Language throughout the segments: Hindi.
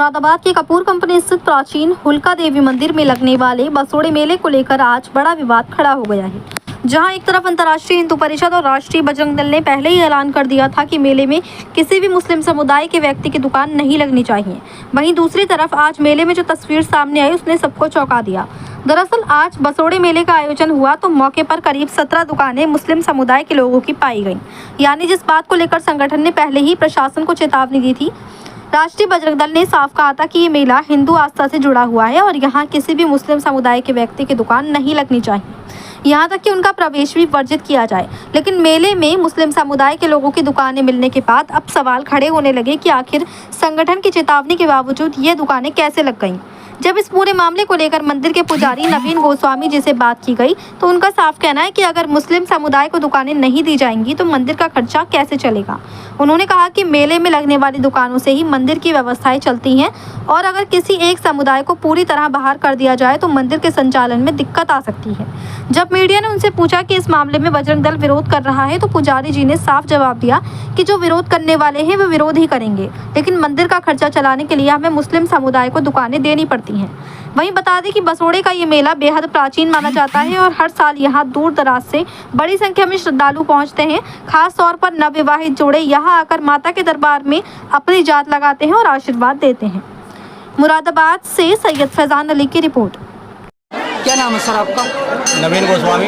मुरादाबाद के कपूर कंपनी स्थित प्राचीन हुलका देवी मंदिर में लगने वाले बसोड़े मेले को लेकर आज बड़ा विवाद खड़ा हो गया है। जहां एक तरफ अंतर्राष्ट्रीय हिंदू परिषद और राष्ट्रीय बजरंग दल ने पहले ही ऐलान कर दिया था कि मेले में किसी भी मुस्लिम समुदाय के व्यक्ति की दुकान नहीं लगनी चाहिए, वहीं दूसरी तरफ आज मेले में जो तस्वीर सामने आई उसने सबको चौंका दिया। दरअसल आज बसोड़े मेले का आयोजन हुआ तो मौके पर करीब 17 दुकानें मुस्लिम समुदाय के लोगों की पाई गईं। यानी जिस बात को लेकर संगठन ने पहले ही प्रशासन को चेतावनी दी थी। राष्ट्रीय बजरंग दल ने साफ कहा था कि ये मेला हिंदू आस्था से जुड़ा हुआ है और यहाँ किसी भी मुस्लिम समुदाय के व्यक्ति की दुकान नहीं लगनी चाहिए, यहाँ तक कि उनका प्रवेश भी वर्जित किया जाए। लेकिन मेले में मुस्लिम समुदाय के लोगों की दुकानें मिलने के बाद अब सवाल खड़े होने लगे कि आखिर संगठन की चेतावनी के बावजूद ये दुकानें कैसे लग गईं। जब इस पूरे मामले को लेकर मंदिर के पुजारी नवीन गोस्वामी जी से बात की गई तो उनका साफ कहना है कि अगर मुस्लिम समुदाय को दुकानें नहीं दी जाएंगी तो मंदिर का खर्चा कैसे चलेगा। उन्होंने कहा कि मेले में लगने वाली दुकानों से ही मंदिर की व्यवस्थाएं चलती हैं और अगर किसी एक समुदाय को पूरी तरह बाहर कर दिया जाए तो मंदिर के संचालन में दिक्कत आ सकती है। जब मीडिया ने उनसे पूछा कि इस मामले में बजरंग दल विरोध कर रहा है तो पुजारी जी ने साफ जवाब दिया कि जो विरोध करने वाले हैं वे विरोध ही करेंगे, लेकिन मंदिर का खर्चा चलाने के लिए हमें मुस्लिम समुदाय को दुकानें देनी पड़ती हैं। वहीं बता दें कि बसोड़े का ये मेला बेहद प्राचीन माना जाता है और हर साल यहाँ दूर दराज से बड़ी संख्या में श्रद्धालु पहुँचते हैं। खास तौर पर नवविवाहित जोड़े यहाँ आकर माता के दरबार में अपनी जात लगाते हैं और आशीर्वाद देते हैं। मुरादाबाद से सैयद फैजान अली की रिपोर्ट। क्या नाम है सर आपका? नवीन गोस्वामी।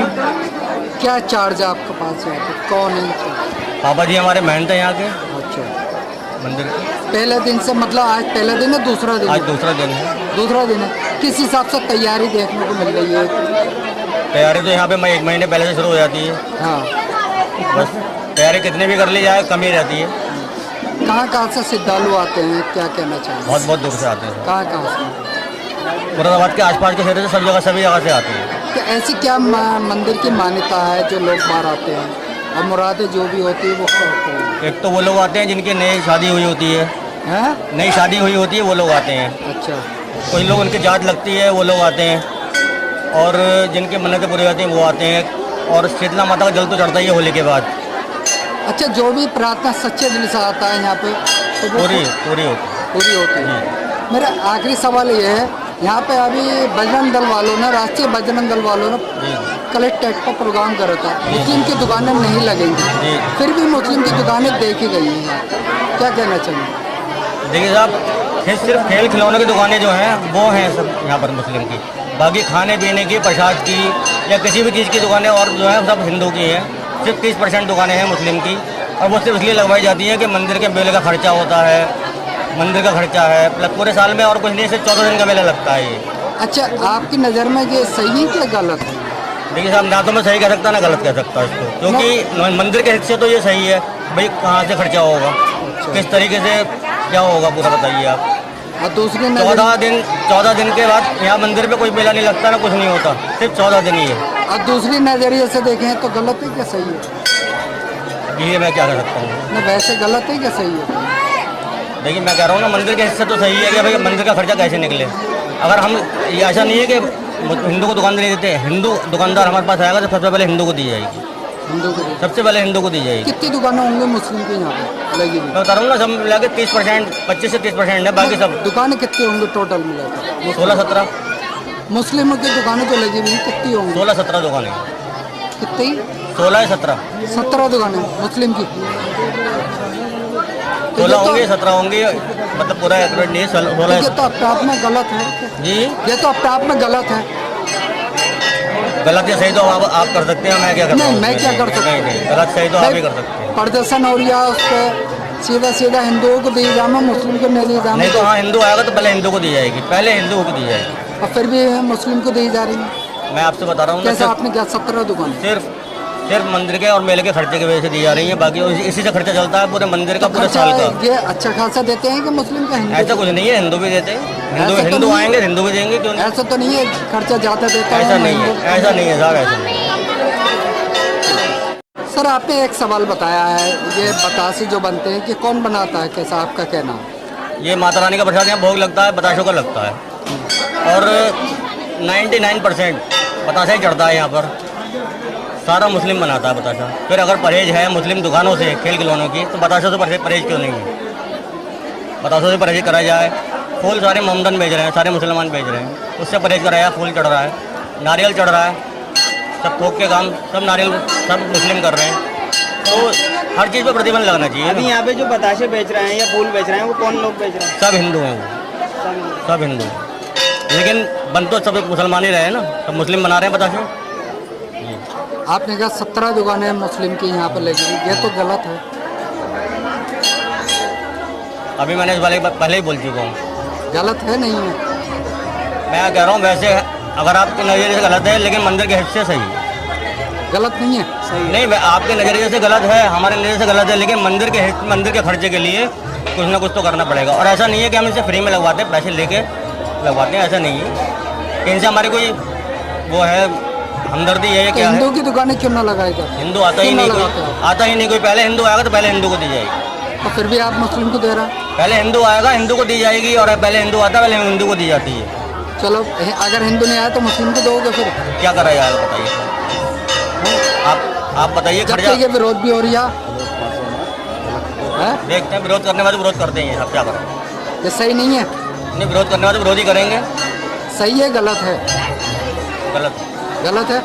क्या चार्ज है आपके पास यहाँ पे? कौन है? पापा जी हमारे महंत हैं यहाँ के अच्छा, मंदिर के। पहले दिन से मतलब आज पहला दिन है दूसरा दिन? आज दूसरा दिन है। दूसरा दिन है। किस हिसाब से तैयारी देखने को मिल रही है? तैयारी तो यहाँ पे मैं 1 महीने पहले से शुरू हो जाती है। हाँ, बस तैयारी कितनी भी कर ली जाए कम ही रहती है। कहाँ से श्रद्धालु आते हैं, क्या कहना चाहिए? बहुत बहुत दूर से आते हैं। कहाँ से? मुरादाबाद के आसपास के शहर से सभी जगह से आते हैं। तो ऐसी क्या मंदिर की मान्यता है जो लोग बाहर आते हैं और मुरादें जो भी होती है वो क्या होते हैं? एक तो वो लोग आते हैं जिनकी नई शादी हुई होती है। हैं? नई शादी हुई होती है वो लोग आते हैं। अच्छा, कुछ लोग उनकी जात लगती है वो लोग आते हैं और जिनकी मन्नतें पूरी होती हैं वो आते हैं। और शीतला माता का जल तो चढ़ता ही है होली के बाद। अच्छा, जो भी प्रार्थना सच्चे दिल से आता है यहाँ पे तो वो पूरी होती है। मेरा आखिरी सवाल ये है, यहाँ पे अभी बजरंग दल वालों ने, राष्ट्रीय बजरंग दल वालों ने कलेक्ट्रेट पर प्रोग्राम करा था, मुस्लिम की दुकानें नहीं लगेंगी, फिर भी मुस्लिम की दुकानें देखी गई हैं। क्या कहना चाहिए? देखिए साहब, सिर्फ खेल खिलौने की दुकानें जो हैं वो हैं सब यहाँ पर मुस्लिम की। बाकी खाने पीने की, प्रसाद की या किसी भी चीज़ की दुकानें और जो है सब हिंदू की हैं। सिर्फ 30% दुकानें हैं मुस्लिम की और वो सिर्फ इसलिए लगवाई जाती हैं कि मंदिर के मेले का खर्चा होता है, मंदिर का खर्चा है, प्लस पूरे साल में और कुछ नहीं, सिर्फ 14 दिन का मेला लगता है ये। अच्छा, आपकी नज़र में ये सही है क्या गलत है? देखिए साहब, ना तो मैं सही कह सकता ना गलत कह सकता इसको, क्योंकि मंदिर के हिस्से तो ये सही है भाई, कहाँ से खर्चा होगा, किस तरीके से क्या होगा पूरा बताइए आप। और दूसरी 14 दिन के बाद यहाँ मंदिर पे कोई मेला नहीं लगता ना कुछ नहीं होता, सिर्फ 14 दिन ही है। और दूसरी नज़रिए से देखें तो गलत है क्या सही है? ये मैं क्या कर सकता हूँ ना, वैसे गलत है क्या सही है? देखिए मैं कह रहा हूँ ना, मंदिर के हिस्से तो सही है कि भाई मंदिर का खर्चा कैसे निकले। अगर हम, ये ऐसा नहीं है कि हिंदू को दुकान नहीं देते, हिंदू दुकानदार हमारे पास आएगा तो सबसे पहले हिंदू को दी जाएगी। हिंदू को? सबसे पहले हिंदू को दी जाएगी। कितनी दुकानें होंगी मुस्लिम की यहाँ पे लगी? मैं बता रहा हूँ ना, सब मिला के 30%, 25 से 30% है, बाकी सब दुकानें कितनी होंगी टोटल मिलाकर? 16-17। मुस्लिमों की दुकानें जो लगी हुई कितनी होंगी? 16-17 दुकानें। कितनी? 16-17। 17 दुकानें मुस्लिम की? 16 होंगी, 17 होंगी, मतलब पूरा एक्यूरेट नहीं है। 16। ये तो अपने आप में गलत है जी, ये तो अपने आप में गलत है। गलत या सही तो आप कर सकते हैं, मैं क्या कर सकता हूँ? नहीं, मैं क्या कर सकता हूँ? नहीं, गलत सही तो आप ही कर सकते हैं। प्रदर्शन और या उस पर सीधा हिंदुओं को दी जाना, मुस्लिम को नहीं दी जाना? नहीं तो हाँ, हिंदू आएगा तो पहले हिंदू को दी जाएगी, पहले हिंदू को दी जाएगी। और फिर भी मुस्लिम को दी जा रही है? मैं आपसे बता रहा हूँ, कैसे आपने क्या 17 दुकान सिर्फ मंदिर के और मेले के खर्चे की वजह से दी जा रही है, बाकी इसी से खर्चा चलता है पूरे मंदिर का, पूरे साल का। ये अच्छा खासा देते हैं कि मुस्लिम का? हिंदू? ऐसा कुछ नहीं है, हिंदू भी देते हैं, हिंदू आएंगे हिंदू भी देंगे, क्यों? ऐसा तो नहीं है खर्चा ज़्यादा देता है? ऐसा नहीं है, ऐसा नहीं है साहब, ऐसा नहीं है। सर, आपने एक सवाल बताया है, ये बतासे जो बनते हैं कि कौन बनाता है, कैसा आपका कहना है? ये माता रानी का प्रसाद यहाँ भोग लगता है, बताशों का लगता है और 99% बताशा ही चढ़ता है यहाँ पर। सारा मुस्लिम बनाता है बताशा। फिर अगर परहेज है मुस्लिम दुकानों से खेल खिलौनों की तो बताशों से परहेज क्यों नहीं है? बताशों से परहेज करा जाए फूल सारे मोमडन बेच रहे हैं, सारे मुसलमान बेच रहे हैं, उससे परहेज कराया। फूल चढ़ रहा है, नारियल चढ़ रहा है, सब थोक के काम सब नारियल सब मुस्लिम कर रहे हैं। तो हर चीज़ पे प्रतिबंध लगना चाहिए। अभी यहाँ पे जो बताशे बेच रहे हैं या फूल बेच रहे हैं वो कौन लोग बेच रहे हैं? सब हिंदू हैं, वो सब हिंदू, लेकिन बन तो सब मुसलमान ही रहे हैं ना, सब मुस्लिम बना रहे हैं बताशे। आपने कहा 17 दुकानें मुस्लिम की यहाँ पर लगी, ये तो गलत है। अभी मैंने इस वाले पहले ही बोल चुका हूँ, गलत है नहीं है? मैं कह रहा हूँ वैसे अगर आपके नज़रिए से गलत है, लेकिन मंदिर के हिस्से सही है। गलत नहीं है? नहीं, आपके नज़रिए से गलत है, हमारे नज़रिए से गलत है, लेकिन मंदिर के खर्चे के लिए कुछ ना कुछ तो करना पड़ेगा। और ऐसा नहीं है कि हम इसे फ्री में लगवाते हैं, पैसे लेके लगवाते हैं, ऐसा नहीं है। इनसे हमारी कोई वो है हमदर्दी है, क्या है? हिंदू की दुकानें क्यों ना लगाएगा? हिंदू आता ही नहीं कोई, आता ही नहीं कोई। पहले हिंदू आएगा तो पहले हिंदू को दी जाएगी। तो फिर भी आप मुस्लिम को दे रहा है? पहले हिंदू आएगा, हिंदू को दी जाएगी, और पहले हिंदू आता है, पहले हिंदू को दी जाती है। चलो अगर हिंदू नहीं आया तो मुस्लिम को दोगे फिर? क्या करा यार बताइए, आप बताइए। खर्चा के विरोध भी हो रही है, देखते हैं, विरोध करने वाले विरोध करते ही हैं, अब क्या करें। ये सही नहीं है? नहीं, विरोध करने वाले विरोध ही करेंगे। सही है गलत है? गलत गलत है।